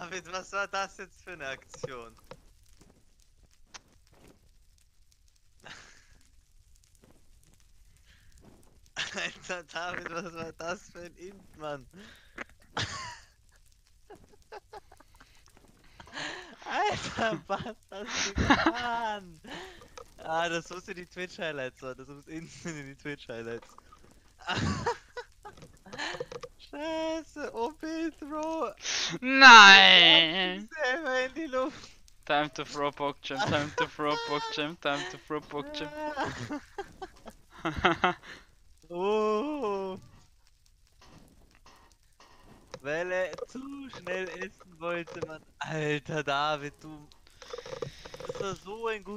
David, was war das jetzt für eine Aktion? Alter, David, was war das für ein Int, Mann? Alter, was hast du getan? Ah, das muss in die Twitch-Highlights sein. Das muss instant in die Twitch-Highlights. Scheiße, OP-Throw. Nein! Selber in die Luft. Time to throw PogChamp, time to throw PogChamp, time to throw PogChamp. Oh. Weil er zu schnell essen wollte, Mann. Alter, David, du. Das war so ein guter.